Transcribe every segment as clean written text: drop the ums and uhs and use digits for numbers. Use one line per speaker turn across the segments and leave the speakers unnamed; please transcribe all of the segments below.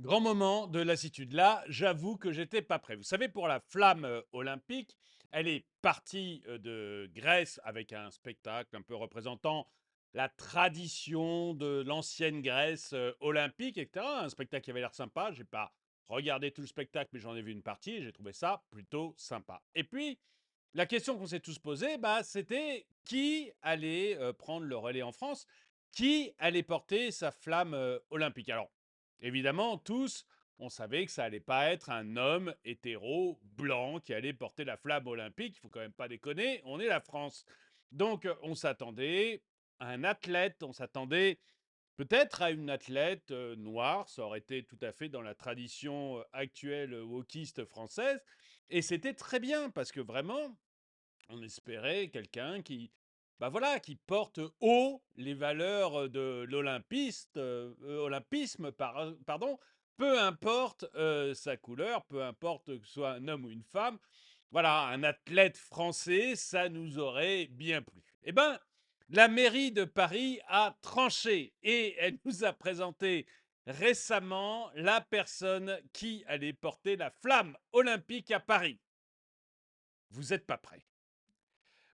Grand moment de lassitude. Là, j'avoue que j'étais pas prêt. Vous savez, pour la flamme olympique, elle est partie de Grèce avec un spectacle un peu représentant la tradition de l'ancienne Grèce olympique, etc. Un spectacle qui avait l'air sympa. J'ai pas regardé tout le spectacle, mais j'en ai vu une partie et j'ai trouvé ça plutôt sympa. Et puis, la question qu'on s'est tous posée, c'était qui allait prendre le relais en France, qui allait porter sa flamme olympique. Alors, évidemment, tous, on savait que ça allait pas être un homme hétéro blanc qui allait porter la flamme olympique. Il faut quand même pas déconner, on est la France. Donc, on s'attendait à un athlète, on s'attendait peut-être à une athlète noire, ça aurait été tout à fait dans la tradition actuelle wokiste française. Et c'était très bien parce que vraiment, on espérait quelqu'un qui, qui porte haut les valeurs de olympisme, pardon, peu importe sa couleur, peu importe que ce soit un homme ou une femme. Voilà, un athlète français, ça nous aurait bien plu. Eh bien, la mairie de Paris a tranché et elle nous a présenté récemment la personne qui allait porter la flamme olympique à Paris. Vous n'êtes pas prêts.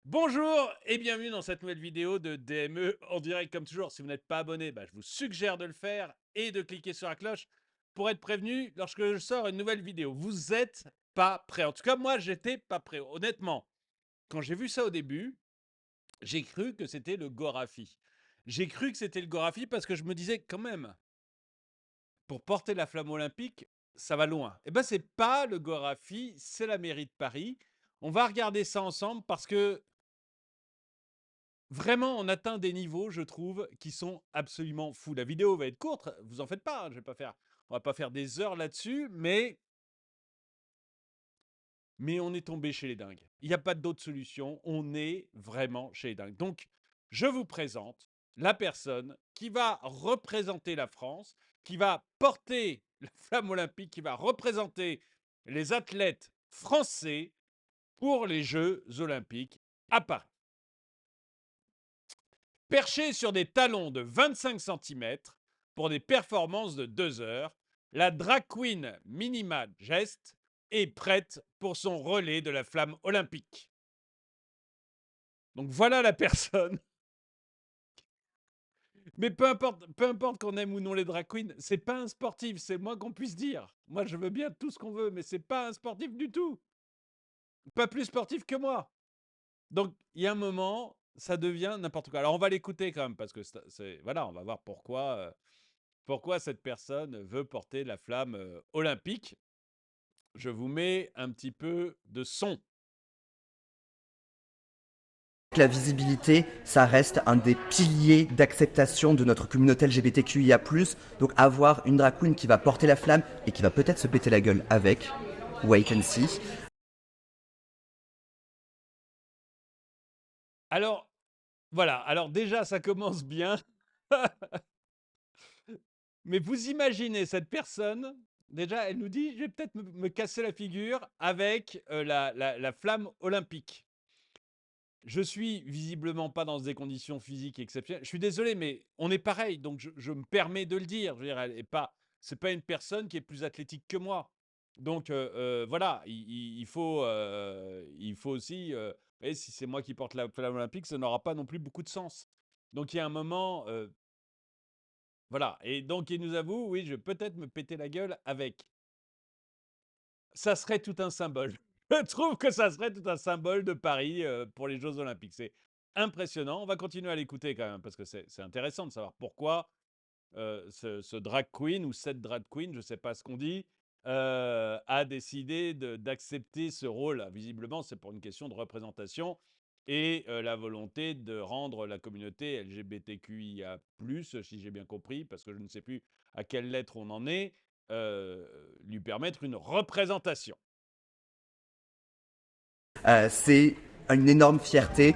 Bonjour et bienvenue dans cette nouvelle vidéo de DME en direct comme toujours. Si vous n'êtes pas abonné, je vous suggère de le faire et de cliquer sur la cloche pour être prévenu lorsque je sors une nouvelle vidéo. Vous n'êtes pas prêts. En tout cas, moi, j'étais pas prêt. Honnêtement, quand j'ai vu ça au début, j'ai cru que c'était le Gorafi. J'ai cru que c'était le Gorafi parce que je me disais quand même, pour porter la flamme olympique, ça va loin. Eh bien, c'est pas le Gorafi, c'est la mairie de Paris. On va regarder ça ensemble parce que vraiment, on atteint des niveaux, je trouve, qui sont absolument fous. La vidéo va être courte, vous en faites pas, on va pas faire des heures là-dessus, mais on est tombé chez les dingues. Il n'y a pas d'autre solution, on est vraiment chez les dingues. Donc, je vous présente la personne qui va représenter la France, qui va porter la flamme olympique, qui va représenter les athlètes français pour les Jeux olympiques à Paris. Perchée sur des talons de 25 cm pour des performances de 2 heures, la drag queen Minima Jest est prête pour son relais de la flamme olympique. Donc voilà la personne. Mais peu importe qu'on aime ou non les drag queens, c'est pas un sportif, c'est moins qu'on puisse dire. Moi, je veux bien tout ce qu'on veut, mais c'est pas un sportif du tout. Pas plus sportif que moi. Donc, il y a un moment, ça devient n'importe quoi. Alors, on va l'écouter quand même, parce que voilà, on va voir pourquoi cette personne veut porter la flamme olympique. Je vous mets un petit peu de son.
La visibilité, ça reste un des piliers d'acceptation de notre communauté LGBTQIA+. Donc avoir une drag queen qui va porter la flamme et qui va peut-être se péter la gueule avec, wait and see.
Alors, voilà. Alors déjà, ça commence bien. Mais vous imaginez cette personne, déjà, elle nous dit, je vais peut-être me casser la figure avec la flamme olympique. Je suis visiblement pas dans des conditions physiques exceptionnelles. Je suis désolé, mais on est pareil, donc je me permets de le dire. Je veux dire, c'est pas une personne qui est plus athlétique que moi. Donc voilà, il faut aussi. Et si c'est moi qui porte la flamme olympique, ça n'aura pas non plus beaucoup de sens. Donc il y a un moment, voilà. Et donc il nous avoue, oui, je vais peut-être me péter la gueule avec. Ça serait tout un symbole. Je trouve que ça serait tout un symbole de Paris pour les Jeux Olympiques. C'est impressionnant. On va continuer à l'écouter quand même parce que c'est intéressant de savoir pourquoi ce drag queen ou cette drag queen, je ne sais pas ce qu'on dit, a décidé d'accepter ce rôle. Visiblement, c'est pour une question de représentation et la volonté de rendre la communauté LGBTQIA+, si j'ai bien compris, parce que je ne sais plus à quelle lettre on en est, lui permettre une représentation.
C'est une énorme fierté.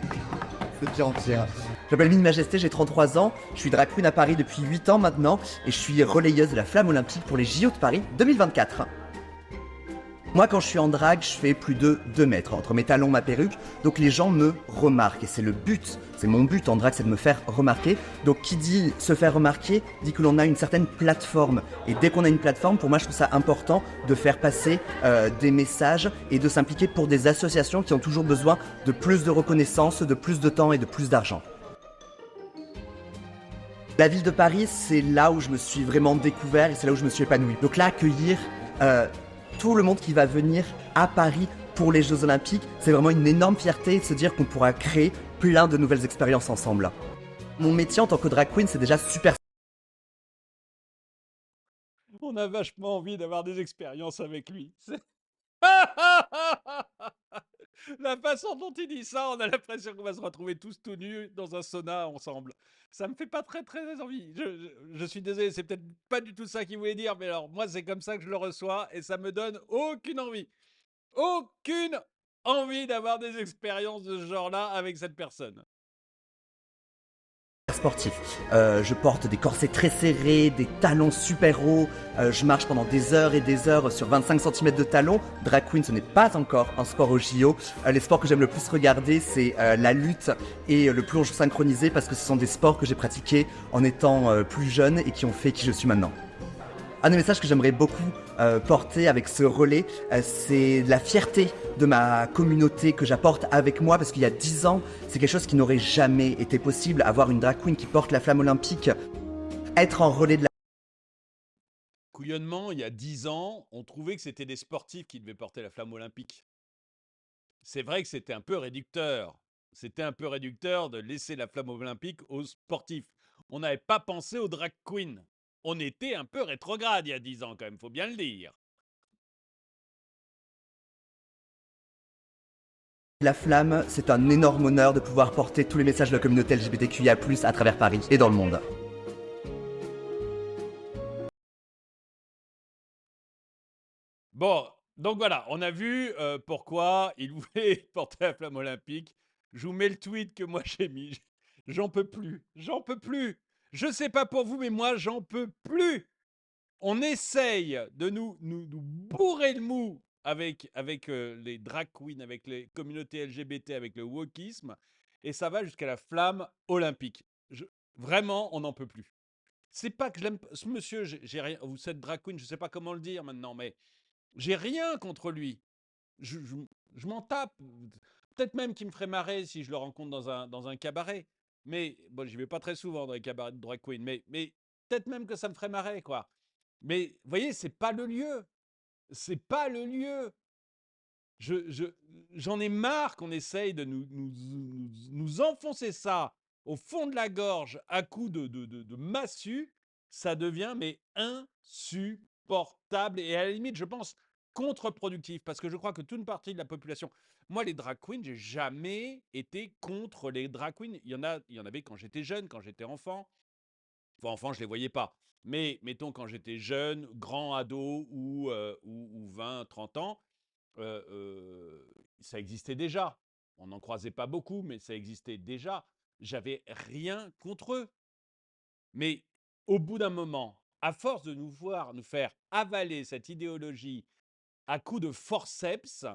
C'est bien entière. Je m'appelle Mine Majesté, j'ai 33 ans, je suis drag queen à Paris depuis 8 ans maintenant et je suis relayeuse de la flamme olympique pour les JO de Paris 2024. Moi, quand je suis en drague, je fais plus de 2 mètres entre mes talons, ma perruque. Donc les gens me remarquent. Et c'est le but, c'est mon but en drague, c'est de me faire remarquer. Donc qui dit se faire remarquer, dit que l'on a une certaine plateforme. Et dès qu'on a une plateforme, pour moi, je trouve ça important de faire passer des messages et de s'impliquer pour des associations qui ont toujours besoin de plus de reconnaissance, de plus de temps et de plus d'argent. La ville de Paris, c'est là où je me suis vraiment découvert et c'est là où je me suis épanoui. Donc là, accueillir tout le monde qui va venir à Paris pour les Jeux Olympiques, c'est vraiment une énorme fierté de se dire qu'on pourra créer plein de nouvelles expériences ensemble. Mon métier en tant que drag queen, c'est déjà super.
On a vachement envie d'avoir des expériences avec lui. La façon dont il dit ça, on a l'impression qu'on va se retrouver tous tout nus dans un sauna ensemble. Ça me fait pas très très envie. Je suis désolé, c'est peut-être pas du tout ça qu'il voulait dire, mais alors moi c'est comme ça que je le reçois et ça me donne aucune envie. Aucune envie d'avoir des expériences de ce genre-là avec cette personne.
Sportif. Je porte des corsets très serrés, des talons super hauts, je marche pendant des heures et des heures sur 25 cm de talons. Drag queen, ce n'est pas encore un sport au JO. Les sports que j'aime le plus regarder, c'est la lutte et le plongeon synchronisé parce que ce sont des sports que j'ai pratiqués en étant plus jeune et qui ont fait qui je suis maintenant. Un des messages que j'aimerais beaucoup porter avec ce relais, c'est la fierté de ma communauté que j'apporte avec moi parce qu'il y a 10 ans, c'est quelque chose qui n'aurait jamais été possible. Avoir une drag queen qui porte la flamme olympique, être en relais de la...
Couillonnement, il y a 10 ans, on trouvait que c'était des sportifs qui devaient porter la flamme olympique. C'est vrai que c'était un peu réducteur. C'était un peu réducteur de laisser la flamme olympique aux sportifs. On n'avait pas pensé aux drag queens. On était un peu rétrograde il y a 10 ans quand même, faut bien le dire.
La flamme, c'est un énorme honneur de pouvoir porter tous les messages de la communauté LGBTQIA+, à travers Paris et dans le monde.
Bon, donc voilà, on a vu pourquoi il voulait porter la flamme olympique. Je vous mets le tweet que moi j'ai mis. J'en peux plus, j'en peux plus. Je sais pas pour vous, mais moi j'en peux plus. On essaye de nous bourrer le mou avec les drag queens, avec les communautés LGBT, avec le wokisme, et ça va jusqu'à la flamme olympique. Vraiment, on n'en peut plus. C'est pas que je l'aime, ce monsieur, j'ai rien, ou cette drag queen, je sais pas comment le dire maintenant, mais j'ai rien contre lui. Je, je- je m'en tape. Peut-être même qu'il me ferait marrer si je le rencontre dans un cabaret. Mais bon, j'y vais pas très souvent dans les cabarets de drag queen. Mais peut-être même que ça me ferait marrer, quoi. Mais vous voyez, c'est pas le lieu. C'est pas le lieu. J'en ai marre qu'on essaye de nous enfoncer ça au fond de la gorge à coups de massue. Ça devient mais insupportable et à la limite, je pense, contre-productif parce que je crois que toute une partie de la population. Moi, les drag queens, j'ai jamais été contre les drag queens. Il y en avait quand j'étais jeune, quand j'étais enfant. Enfin, enfant, je les voyais pas. Mais mettons quand j'étais jeune, grand ado ou 20, 30 ans, ça existait déjà. On n'en croisait pas beaucoup, mais ça existait déjà. J'avais rien contre eux. Mais au bout d'un moment, à force de nous voir nous faire avaler cette idéologie à coups de forceps,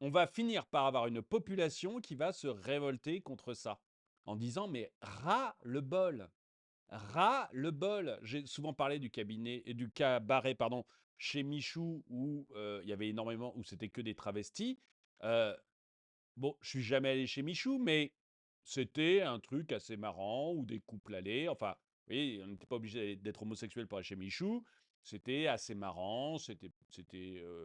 on va finir par avoir une population qui va se révolter contre ça en disant mais ras le bol. Ras le bol. J'ai souvent parlé du cabinet et du cabaret pardon chez Michou où il y avait énormément où c'était que des travestis. Euh, bon, je suis jamais allé chez Michou, mais c'était un truc assez marrant où des couples allaient. Enfin, vous voyez, on n'était pas obligé d'être homosexuel pour aller chez Michou. C'était assez marrant,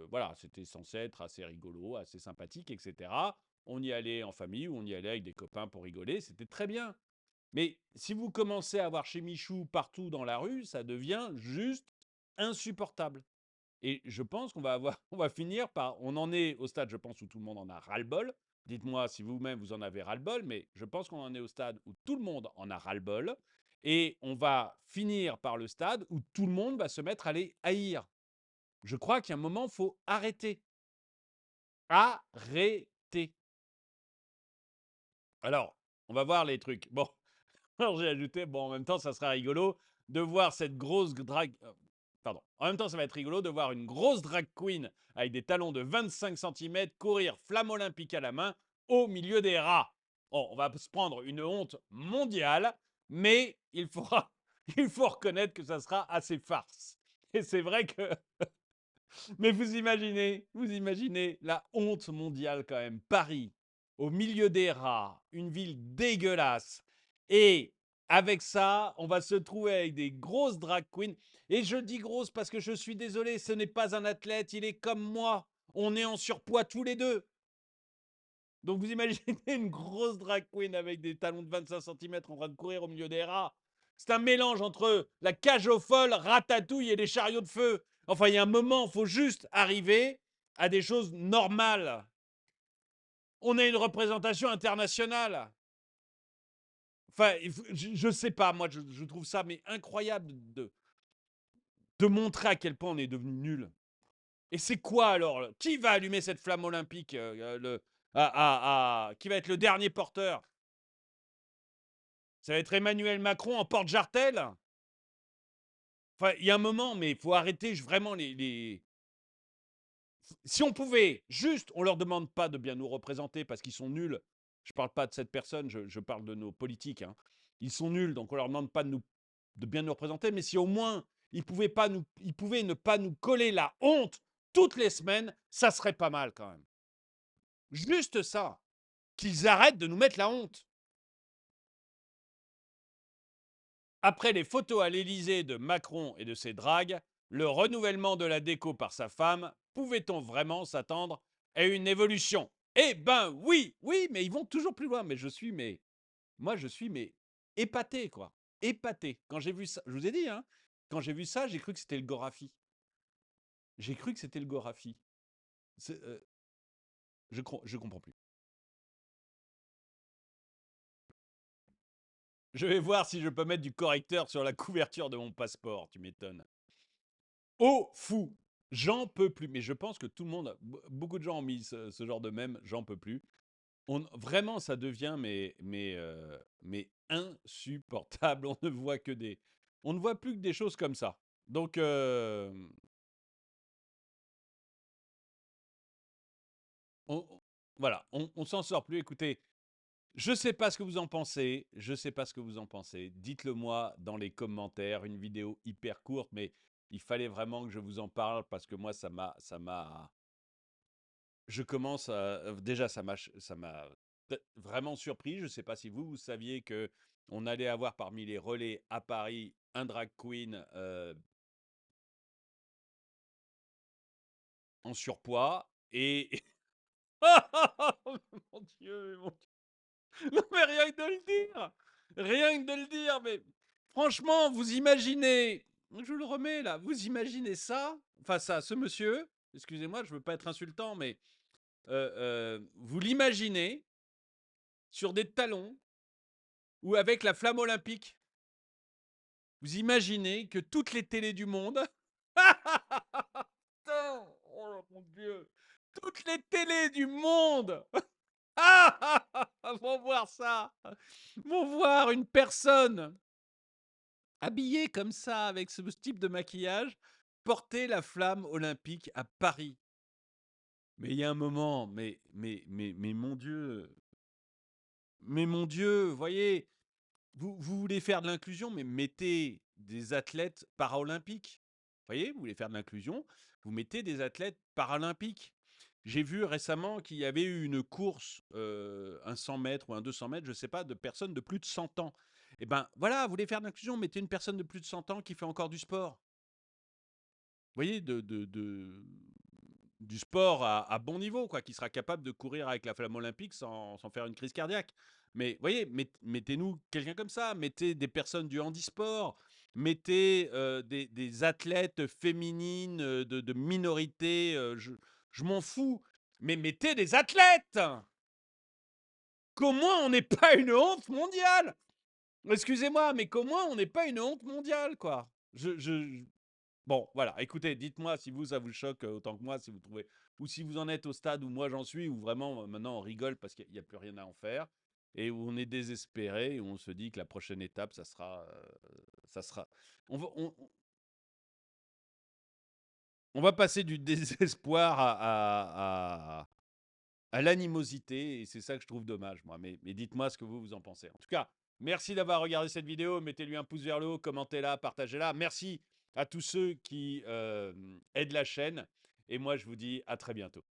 voilà, c'était censé être assez rigolo, assez sympathique, etc. On y allait en famille ou on y allait avec des copains pour rigoler, c'était très bien. Mais si vous commencez à avoir chez Michou partout dans la rue, ça devient juste insupportable. Et je pense qu'on va avoir, on va finir par, on en est au stade, je pense, où tout le monde en a ras-le-bol. Dites-moi si vous-même vous en avez ras-le-bol, mais je pense qu'on en est au stade où tout le monde en a ras-le-bol. Et on va finir par le stade où tout le monde va se mettre à les haïr. Je crois qu'il y a un moment, il faut arrêter. Arrêter. Alors, on va voir les trucs. Bon, alors j'ai ajouté, bon, en même temps, ça sera rigolo de voir cette grosse drague. pardon. En même temps, ça va être rigolo de voir une grosse drag queen avec des talons de 25 centimètres courir flamme olympique à la main au milieu des rats. Bon, on va se prendre une honte mondiale, mais il faut reconnaître que ça sera assez farce. Et c'est vrai que mais vous imaginez la honte mondiale quand même. Paris, au milieu des rats, une ville dégueulasse. Et avec ça, on va se trouver avec des grosses drag queens. Et je dis grosses parce que je suis désolé, ce n'est pas un athlète, il est comme moi. On est en surpoids tous les deux. Donc vous imaginez une grosse drag queen avec des talons de 25 centimètres en train de courir au milieu des rats. C'est un mélange entre la cage aux folles, Ratatouille et les chariots de feu. Enfin, il y a un moment, il faut juste arriver à des choses normales. On a une représentation internationale. Enfin, je sais pas, moi, je trouve ça mais incroyable de montrer à quel point on est devenu nul. Et c'est quoi alors? Qui va allumer cette flamme olympique qui va être le dernier porteur? Ça va être Emmanuel Macron en porte-jartel? Enfin, il y a un moment, mais il faut arrêter vraiment les. Si on pouvait, juste, on leur demande pas de bien nous représenter parce qu'ils sont nuls. Je parle pas de cette personne, je parle de nos politiques, hein. Ils sont nuls, donc on leur demande pas de bien nous représenter. Mais si au moins ils pouvaient ne pas nous coller la honte toutes les semaines, ça serait pas mal quand même. Juste ça, qu'ils arrêtent de nous mettre la honte. Après les photos à l'Élysée de Macron et de ses dragues, le renouvellement de la déco par sa femme, pouvait-on vraiment s'attendre à une évolution? Eh ben oui, oui, mais ils vont toujours plus loin. Mais moi je suis épaté quoi, épaté. Quand j'ai vu ça, je vous ai dit, hein, quand j'ai vu ça, j'ai cru que c'était le Gorafi. J'ai cru que c'était le Gorafi. Je comprends plus. Je vais voir si je peux mettre du correcteur sur la couverture de mon passeport. Tu m'étonnes. Oh fou, j'en peux plus. Mais je pense que tout le monde, beaucoup de gens ont mis ce genre de mème, j'en peux plus. Vraiment, ça devient mais insupportable. On ne voit plus que des choses comme ça. Donc voilà, on s'en sort plus. Écoutez, je sais pas ce que vous en pensez. Je sais pas ce que vous en pensez. Dites-le moi dans les commentaires. Une vidéo hyper courte, mais il fallait vraiment que je vous en parle parce que moi, je commence à déjà ça m'a vraiment surpris. Je ne sais pas si vous saviez que on allait avoir parmi les relais à Paris un drag queen en surpoids et mon Dieu, mon Dieu. Non, mais rien que de le dire, rien que de le dire, mais franchement, vous imaginez, je le remets là, vous imaginez ça face à ce monsieur, excusez-moi, je veux pas être insultant, mais vous l'imaginez sur des talons ou avec la flamme olympique. Vous imaginez que toutes les télés du monde, putain, oh mon Dieu, toutes les télés du monde vont voir ça, vont voir une personne habillée comme ça, avec ce type de maquillage, porter la flamme olympique à Paris. Mais il y a un moment, mais mon Dieu, voyez, vous voulez faire de l'inclusion, mais mettez des athlètes paralympiques. Vous voyez, vous voulez faire de l'inclusion, vous mettez des athlètes paralympiques. J'ai vu récemment qu'il y avait eu une course, un 100 mètres ou un 200 mètres, je ne sais pas, de personnes de plus de 100 ans. Eh ben voilà, vous voulez faire de l'inclusion, mettez une personne de plus de 100 ans qui fait encore du sport. Vous voyez, du sport à bon niveau, quoi, qui sera capable de courir avec la flamme olympique sans faire une crise cardiaque. Mais vous voyez, mettez-nous quelqu'un comme ça, mettez des personnes du handisport, mettez des athlètes féminines de minorités, je m'en fous, mais mettez des athlètes. Comment on n'est pas une honte mondiale? Excusez-moi, mais comment on n'est pas une honte mondiale, quoi? Bon, voilà, écoutez, dites-moi si ça vous choque autant que moi, si vous trouvez, ou si vous en êtes au stade où moi j'en suis, où vraiment maintenant on rigole parce qu'il n'y a plus rien à en faire, et où on est désespéré, et où on se dit que la prochaine étape, ça sera, on va, on va passer du désespoir à l'animosité et c'est ça que je trouve dommage, moi. Mais dites-moi ce que vous en pensez. En tout cas, merci d'avoir regardé cette vidéo. Mettez-lui un pouce vers le haut, commentez-la, partagez-la. Merci à tous ceux qui aident la chaîne et moi, je vous dis à très bientôt.